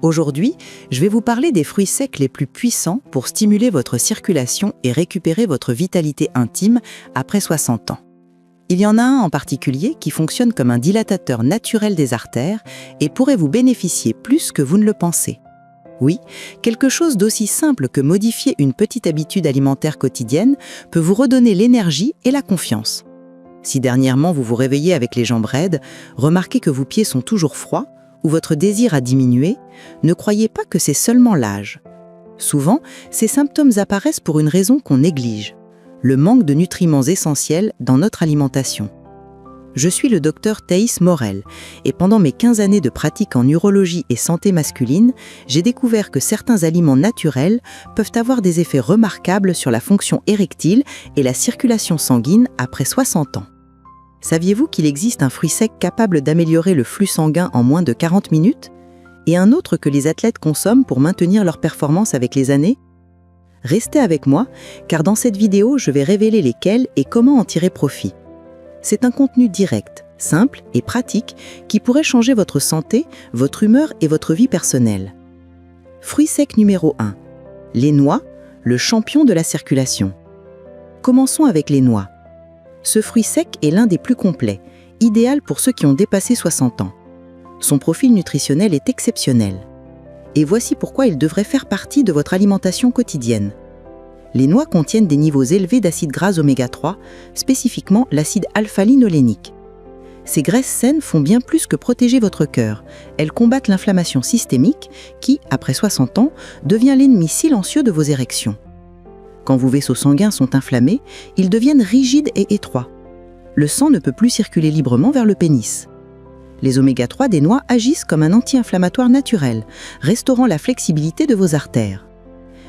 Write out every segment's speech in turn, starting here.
Aujourd'hui, je vais vous parler des fruits secs les plus puissants pour stimuler votre circulation et récupérer votre vitalité intime après 60 ans. Il y en a un en particulier qui fonctionne comme un dilatateur naturel des artères et pourrait vous bénéficier plus que vous ne le pensez. Oui, quelque chose d'aussi simple que modifier une petite habitude alimentaire quotidienne peut vous redonner l'énergie et la confiance. Si dernièrement vous vous réveillez avec les jambes raides, remarquez que vos pieds sont toujours froids ou votre désir a diminué, ne croyez pas que c'est seulement l'âge. Souvent, ces symptômes apparaissent pour une raison qu'on néglige, le manque de nutriments essentiels dans notre alimentation. Je suis le docteur Thaïs Morel et pendant mes 15 années de pratique en urologie et santé masculine, j'ai découvert que certains aliments naturels peuvent avoir des effets remarquables sur la fonction érectile et la circulation sanguine après 60 ans. Saviez-vous qu'il existe un fruit sec capable d'améliorer le flux sanguin en moins de 40 minutes et un autre que les athlètes consomment pour maintenir leur performance avec les années? Restez avec moi, car dans cette vidéo, je vais révéler lesquels et comment en tirer profit. C'est un contenu direct, simple et pratique qui pourrait changer votre santé, votre humeur et votre vie personnelle. Fruit sec numéro 1. Les noix, le champion de la circulation. Commençons avec les noix. Ce fruit sec est l'un des plus complets, idéal pour ceux qui ont dépassé 60 ans. Son profil nutritionnel est exceptionnel. Et voici pourquoi il devrait faire partie de votre alimentation quotidienne. Les noix contiennent des niveaux élevés d'acides gras oméga 3, spécifiquement l'acide alpha-linolénique. Ces graisses saines font bien plus que protéger votre cœur. Elles combattent l'inflammation systémique qui, après 60 ans, devient l'ennemi silencieux de vos érections. Quand vos vaisseaux sanguins sont inflammés, ils deviennent rigides et étroits. Le sang ne peut plus circuler librement vers le pénis. Les oméga 3 des noix agissent comme un anti-inflammatoire naturel, restaurant la flexibilité de vos artères.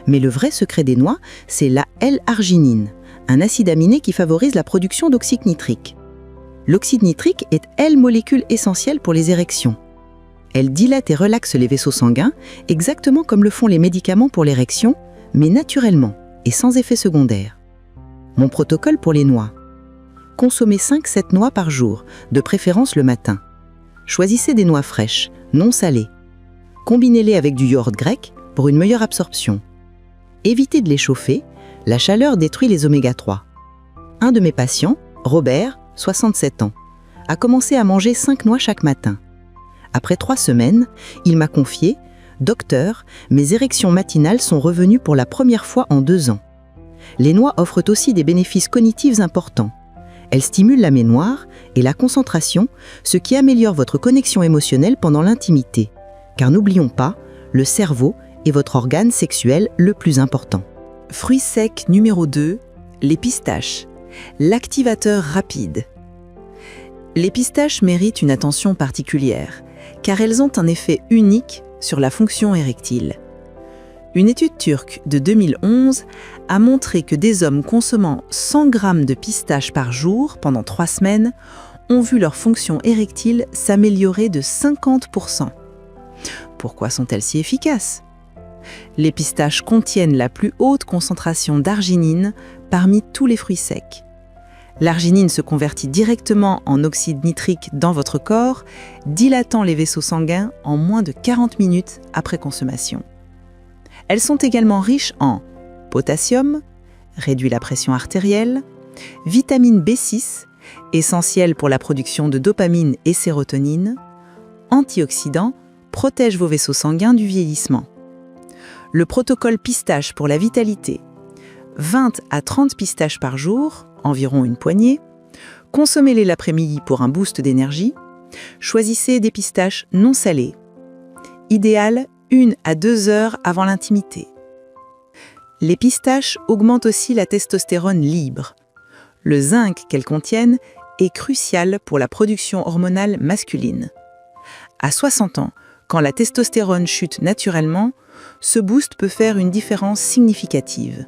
Mais le vrai secret des noix, c'est la L-arginine, un acide aminé qui favorise la production d'oxyde nitrique. L'oxyde nitrique est molécule essentielle pour les érections. Elle dilate et relaxe les vaisseaux sanguins, exactement comme le font les médicaments pour l'érection, mais naturellement et sans effet secondaire. Mon protocole pour les noix. Consommez 5-7 noix par jour, de préférence le matin. Choisissez des noix fraîches, non salées. Combinez-les avec du yaourt grec pour une meilleure absorption. Évitez de les chauffer, la chaleur détruit les oméga 3. Un de mes patients, Robert, 67 ans, a commencé à manger 5 noix chaque matin. Après 3 semaines, il m'a confié « Docteur, mes érections matinales sont revenues pour la première fois en 2 ans. » Les noix offrent aussi des bénéfices cognitifs importants. Elles stimulent la mémoire et la concentration, ce qui améliore votre connexion émotionnelle pendant l'intimité. Car n'oublions pas, le cerveau est votre organe sexuel le plus important. Fruit sec numéro 2, les pistaches. L'activateur rapide. Les pistaches méritent une attention particulière, car elles ont un effet unique sur la fonction érectile. Une étude turque de 2011 a montré que des hommes consommant 100 grammes de pistaches par jour pendant 3 semaines ont vu leur fonction érectile s'améliorer de 50%. Pourquoi sont-elles si efficaces ? Les pistaches contiennent la plus haute concentration d'arginine parmi tous les fruits secs. L'arginine se convertit directement en oxyde nitrique dans votre corps, dilatant les vaisseaux sanguins en moins de 40 minutes après consommation. Elles sont également riches en potassium, réduit la pression artérielle, vitamine B6, essentielle pour la production de dopamine et sérotonine, antioxydants, protège vos vaisseaux sanguins du vieillissement. Le protocole pistache pour la vitalité. 20 à 30 pistaches par jour, environ une poignée. Consommez-les l'après-midi pour un boost d'énergie. Choisissez des pistaches non salées. Idéal, 1 à 2 heures avant l'intimité. Les pistaches augmentent aussi la testostérone libre. Le zinc qu'elles contiennent est crucial pour la production hormonale masculine. À 60 ans, quand la testostérone chute naturellement, ce boost peut faire une différence significative.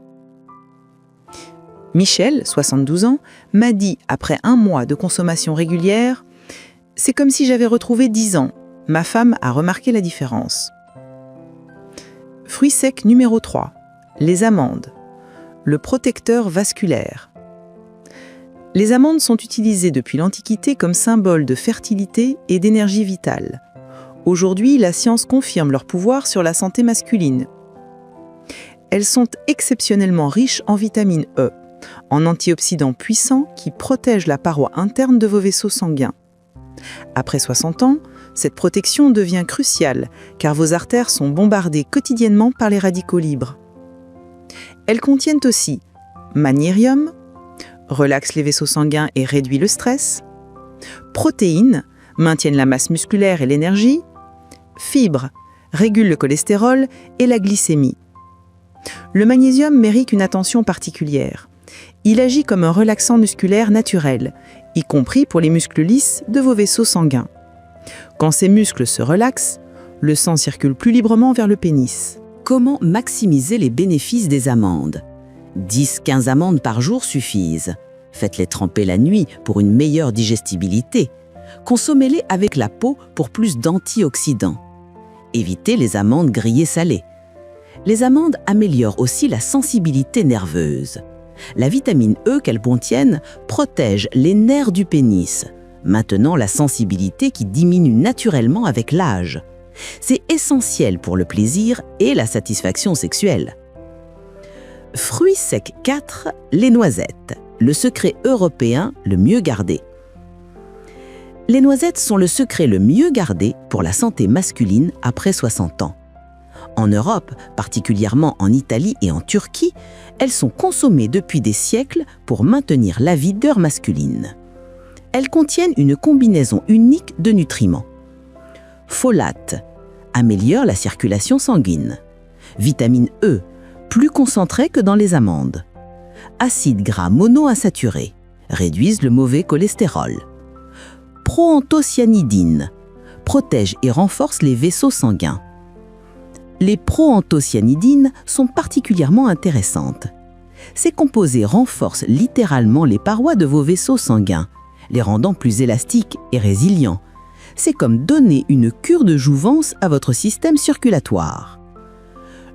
Michel, 72 ans, m'a dit après 1 mois de consommation régulière « C'est comme si j'avais retrouvé 10 ans. Ma femme a remarqué la différence. » Fruit sec numéro 3. Les amandes. Le protecteur vasculaire. Les amandes sont utilisées depuis l'Antiquité comme symbole de fertilité et d'énergie vitale. Aujourd'hui, la science confirme leur pouvoir sur la santé masculine. Elles sont exceptionnellement riches en vitamine E, en antioxydants puissants qui protègent la paroi interne de vos vaisseaux sanguins. Après 60 ans, cette protection devient cruciale car vos artères sont bombardées quotidiennement par les radicaux libres. Elles contiennent aussi magnésium, relaxe les vaisseaux sanguins et réduit le stress, protéines, maintiennent la masse musculaire et l'énergie, fibres, régulent le cholestérol et la glycémie. Le magnésium mérite une attention particulière. Il agit comme un relaxant musculaire naturel, y compris pour les muscles lisses de vos vaisseaux sanguins. Quand ces muscles se relaxent, le sang circule plus librement vers le pénis. Comment maximiser les bénéfices des amandes ? 10-15 amandes par jour suffisent. Faites-les tremper la nuit pour une meilleure digestibilité. Consommez-les avec la peau pour plus d'antioxydants. Évitez les amandes grillées salées. Les amandes améliorent aussi la sensibilité nerveuse. La vitamine E qu'elles contiennent protège les nerfs du pénis, maintenant la sensibilité qui diminue naturellement avec l'âge. C'est essentiel pour le plaisir et la satisfaction sexuelle. Fruits secs 4, les noisettes, le secret européen le mieux gardé. Les noisettes sont le secret le mieux gardé pour la santé masculine après 60 ans. En Europe, particulièrement en Italie et en Turquie, elles sont consommées depuis des siècles pour maintenir la vigueur masculine. Elles contiennent une combinaison unique de nutriments. Folate, améliore la circulation sanguine. Vitamine E, plus concentrée que dans les amandes. Acides gras monoinsaturés, réduisent le mauvais cholestérol. Proanthocyanidine, protège et renforce les vaisseaux sanguins. Les proanthocyanidines sont particulièrement intéressantes. Ces composés renforcent littéralement les parois de vos vaisseaux sanguins, les rendant plus élastiques et résilients. C'est comme donner une cure de jouvence à votre système circulatoire.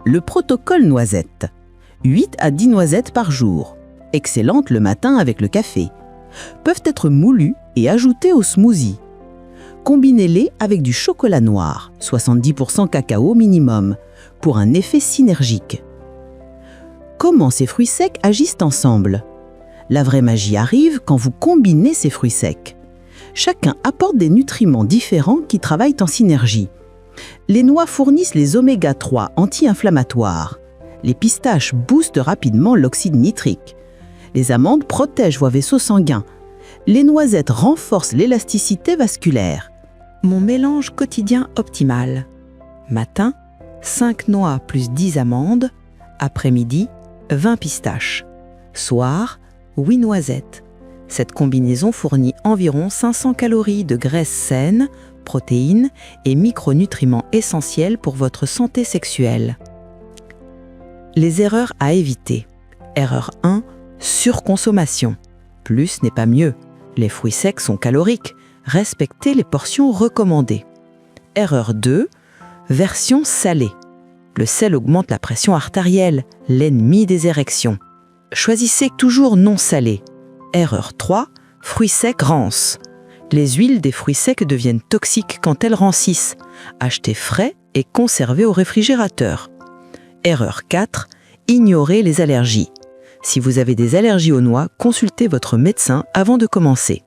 Le protocole noisette. 8 à 10 noisettes par jour, excellentes le matin avec le café, peuvent être moulues et ajoutées au smoothie. Combinez-les avec du chocolat noir, 70% cacao minimum, pour un effet synergique. Comment ces fruits secs agissent ensemble ? La vraie magie arrive quand vous combinez ces fruits secs. Chacun apporte des nutriments différents qui travaillent en synergie. Les noix fournissent les oméga 3 anti-inflammatoires. Les pistaches boostent rapidement l'oxyde nitrique. Les amandes protègent vos vaisseaux sanguins. Les noisettes renforcent l'élasticité vasculaire. Mon mélange quotidien optimal. Matin, 5 noix plus 10 amandes. Après-midi, 20 pistaches. Soir, 8 noisettes. Cette combinaison fournit environ 500 calories de graisses saines, protéines et micronutriments essentiels pour votre santé sexuelle. Les erreurs à éviter. Erreur 1, surconsommation. Plus n'est pas mieux. Les fruits secs sont caloriques. Respectez les portions recommandées. Erreur 2, version salée. Le sel augmente la pression artérielle, l'ennemi des érections. Choisissez toujours non salé. Erreur 3, fruits secs rancent. Les huiles des fruits secs deviennent toxiques quand elles rancissent. Achetez frais et conservez au réfrigérateur. Erreur 4, ignorez les allergies. Si vous avez des allergies aux noix, consultez votre médecin avant de commencer.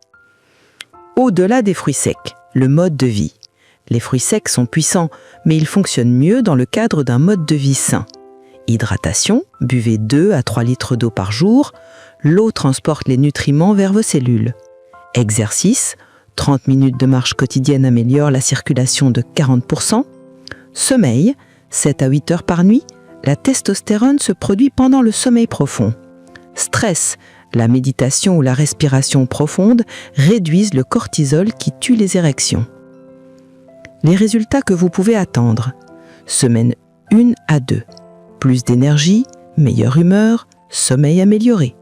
Au-delà des fruits secs, le mode de vie. Les fruits secs sont puissants, mais ils fonctionnent mieux dans le cadre d'un mode de vie sain. Hydratation, buvez 2 à 3 litres d'eau par jour. L'eau transporte les nutriments vers vos cellules. Exercice, 30 minutes de marche quotidienne améliore la circulation de 40%. Sommeil, 7 à 8 heures par nuit. La testostérone se produit pendant le sommeil profond. Stress, la méditation ou la respiration profonde réduisent le cortisol qui tue les érections. Les résultats que vous pouvez attendre. Semaine 1 à 2. Plus d'énergie, meilleure humeur, sommeil amélioré.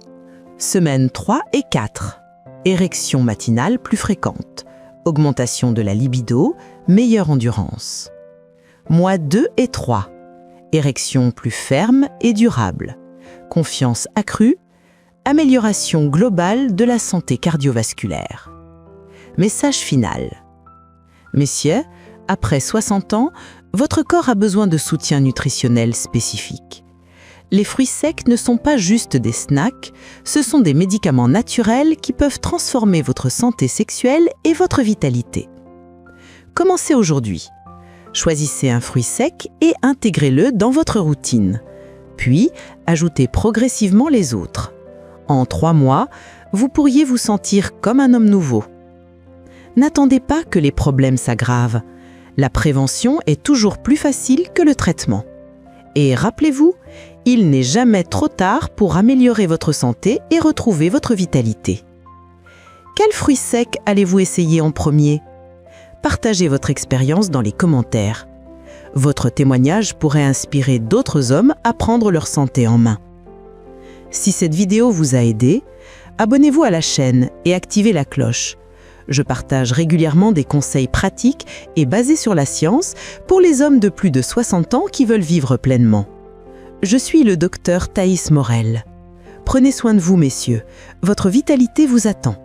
Semaine 3 et 4. Érection matinale plus fréquente. Augmentation de la libido, meilleure endurance. Mois 2 et 3. Érection plus ferme et durable. Confiance accrue. Amélioration globale de la santé cardiovasculaire. Message final. Messieurs, Après 60 ans, votre corps a besoin de soutien nutritionnel spécifique. Les fruits secs ne sont pas juste des snacks, ce sont des médicaments naturels qui peuvent transformer votre santé sexuelle et votre vitalité. Commencez aujourd'hui. Choisissez un fruit sec et intégrez-le dans votre routine. Puis, ajoutez progressivement les autres. En 3 mois, vous pourriez vous sentir comme un homme nouveau. N'attendez pas que les problèmes s'aggravent. La prévention est toujours plus facile que le traitement. Et rappelez-vous, il n'est jamais trop tard pour améliorer votre santé et retrouver votre vitalité. Quel fruit sec allez-vous essayer en premier ? Partagez votre expérience dans les commentaires. Votre témoignage pourrait inspirer d'autres hommes à prendre leur santé en main. Si cette vidéo vous a aidé, abonnez-vous à la chaîne et activez la cloche. Je partage régulièrement des conseils pratiques et basés sur la science pour les hommes de plus de 60 ans qui veulent vivre pleinement. Je suis le docteur Thaïs Morel. Prenez soin de vous, messieurs. Votre vitalité vous attend.